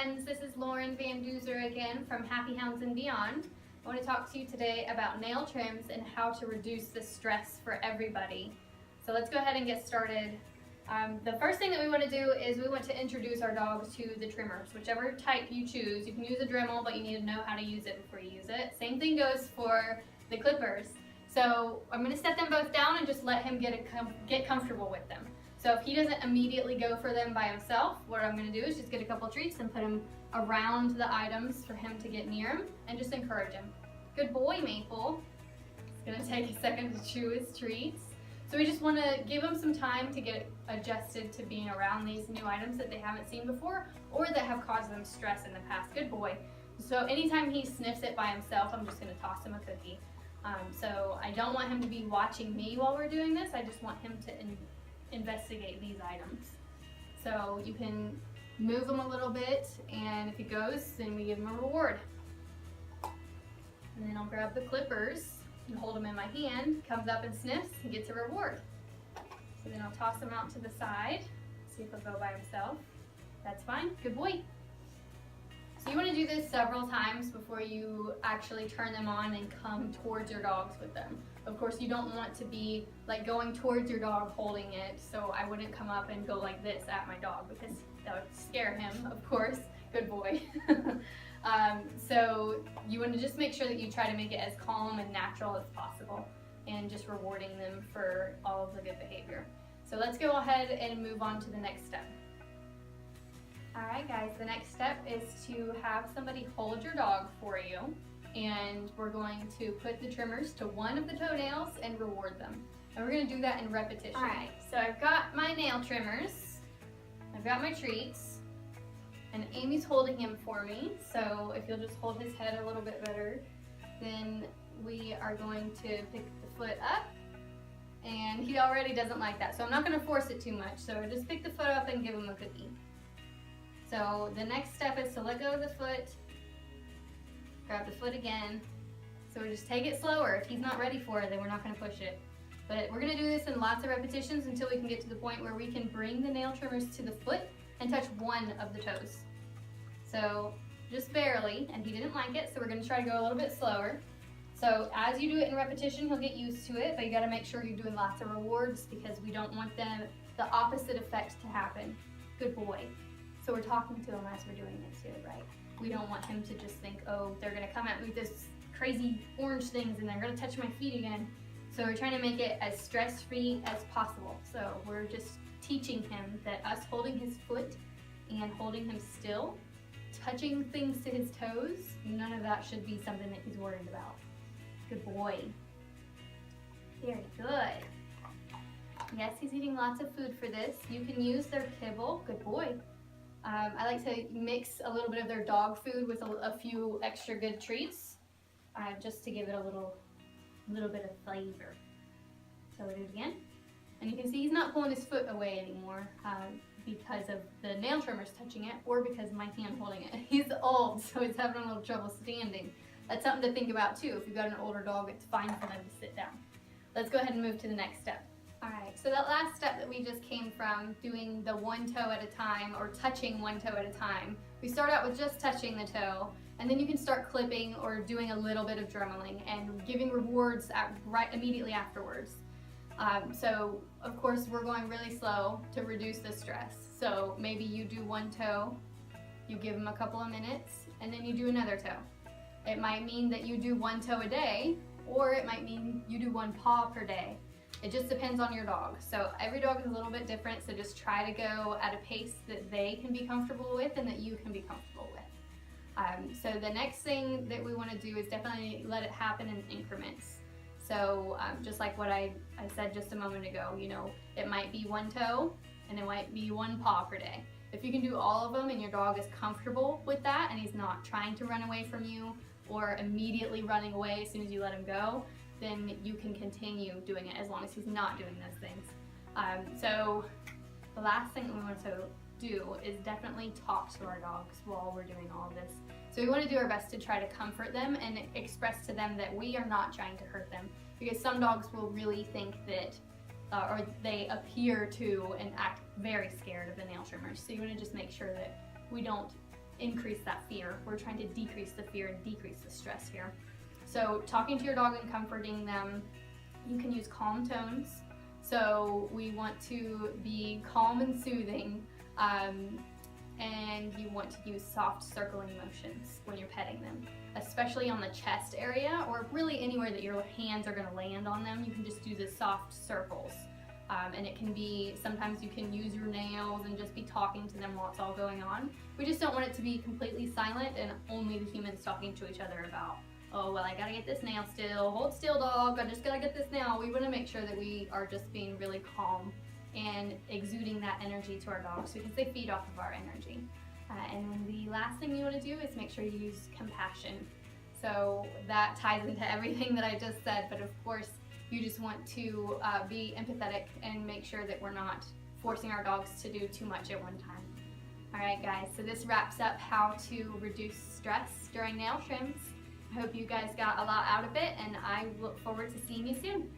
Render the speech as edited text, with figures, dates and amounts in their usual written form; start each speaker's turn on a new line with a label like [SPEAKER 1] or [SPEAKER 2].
[SPEAKER 1] friends, this is Lauren Van Duzer again from Happy Hounds and Beyond. I want to talk to you today about nail trims and how to reduce the stress for everybody. So let's go ahead and get started. The first thing that we want to do is we want to introduce our dogs to the trimmers, whichever type you choose. You can use a Dremel, but you need to know how to use it before you use it. Same thing goes for the clippers. So I'm going to set them both down and just let him get comfortable with them. So if he doesn't immediately go for them by himself, what I'm going to do is just get a couple treats and put him around the items for him to get near him and just encourage him. Good boy, Maple. It's going to take a second to chew his treats. So we just want to give them some time to get adjusted to being around these new items that they haven't seen before or that have caused them stress in the past. Good boy. So anytime he sniffs it by himself, I'm just going to toss him a cookie. So I don't want him to be watching me while we're doing this. I just want him to investigate these items. So you can move him a little bit, and if he goes, then we give him a reward. And then I'll grab the clippers and hold him in my hand. Comes up and sniffs, he gets a reward. So then I'll toss him out to the side, see if he'll go by himself. That's fine, good boy. So you want to do this several times before you actually turn them on and come towards your dogs with them. Of course, you don't want to be like going towards your dog holding it, so I wouldn't come up and go like this at my dog because that would scare him, of course. Good boy. So you want to just make sure that you try to make it as calm and natural as possible and just rewarding them for all of the good behavior. So let's go ahead and move on to the next step. Alright guys, the next step is to have somebody hold your dog for you, and we're going to put the trimmers to one of the toenails and reward them. And we're going to do that in repetition. Alright, so I've got my nail trimmers, I've got my treats, and Amy's holding him for me, so if you'll just hold his head a little bit better, then we are going to pick the foot up, and he already doesn't like that, so I'm not going to force it too much, so just pick the foot up and give him a cookie. So the next step is to let go of the foot, grab the foot again. So we just take it slower. If he's not ready for it, then we're not going to push it. But we're going to do this in lots of repetitions until we can get to the point where we can bring the nail trimmers to the foot and touch one of the toes. So just barely, and he didn't like it, so we're going to try to go a little bit slower. So as you do it in repetition, he'll get used to it, but you got to make sure you're doing lots of rewards because we don't want the opposite effect to happen. Good boy. So we're talking to him as we're doing it too, right? We don't want him to just think, oh, they're gonna come at me with this crazy orange things and they're gonna touch my feet again. So we're trying to make it as stress-free as possible. So we're just teaching him that us holding his foot and holding him still, touching things to his toes, none of that should be something that he's worried about. Good boy. Very good. Yes, he's eating lots of food for this. You can use their kibble. Good boy. I like to mix a little bit of their dog food with a few extra good treats, just to give it a little bit of flavor. So we'll do it again. And you can see he's not pulling his foot away anymore because of the nail trimmers touching it or because of my hand holding it. He's old, so he's having a little trouble standing. That's something to think about too. If you've got an older dog, it's fine for them to sit down. Let's go ahead and move to the next step. Alright, so that last step that we just came from, doing the one toe at a time or touching one toe at a time, we start out with just touching the toe, and then you can start clipping or doing a little bit of dremeling and giving rewards right immediately afterwards. So of course we're going really slow to reduce the stress. So maybe you do one toe, you give them a couple of minutes, and then you do another toe. It might mean that you do one toe a day, or it might mean you do one paw per day. It just depends on your dog. So every dog is a little bit different, so just try to go at a pace that they can be comfortable with and that you can be comfortable with. So the next thing that we want to do is definitely let it happen in increments. So just like what I said just a moment ago, you know, it might be one toe and it might be one paw per day. If you can do all of them and your dog is comfortable with that and he's not trying to run away from you or immediately running away as soon as you let him go, then you can continue doing it as long as he's not doing those things. So the last thing that we want to do is definitely talk to our dogs while we're doing all of this. So we want to do our best to try to comfort them and express to them that we are not trying to hurt them, because some dogs will really think that, or they appear to and act very scared of the nail trimmers. So you want to just make sure that we don't increase that fear. We're trying to decrease the fear and decrease the stress here. So talking to your dog and comforting them, you can use calm tones. So we want to be calm and soothing, and you want to use soft circling motions when you're petting them, especially on the chest area, or really anywhere that your hands are going to land on them. You can just do the soft circles. And it can be, sometimes you can use your nails and just be talking to them while it's all going on. We just don't want it to be completely silent and only the humans talking to each other about, oh, well, I gotta get this nail still, hold still dog, I just gotta get this nail. We wanna make sure that we are just being really calm and exuding that energy to our dogs because they feed off of our energy. And then the last thing you wanna do is make sure you use compassion. So that ties into everything that I just said, but of course, you just want to be empathetic and make sure that we're not forcing our dogs to do too much at one time. All right, guys, so this wraps up how to reduce stress during nail trims. I hope you guys got a lot out of it, and I look forward to seeing you soon.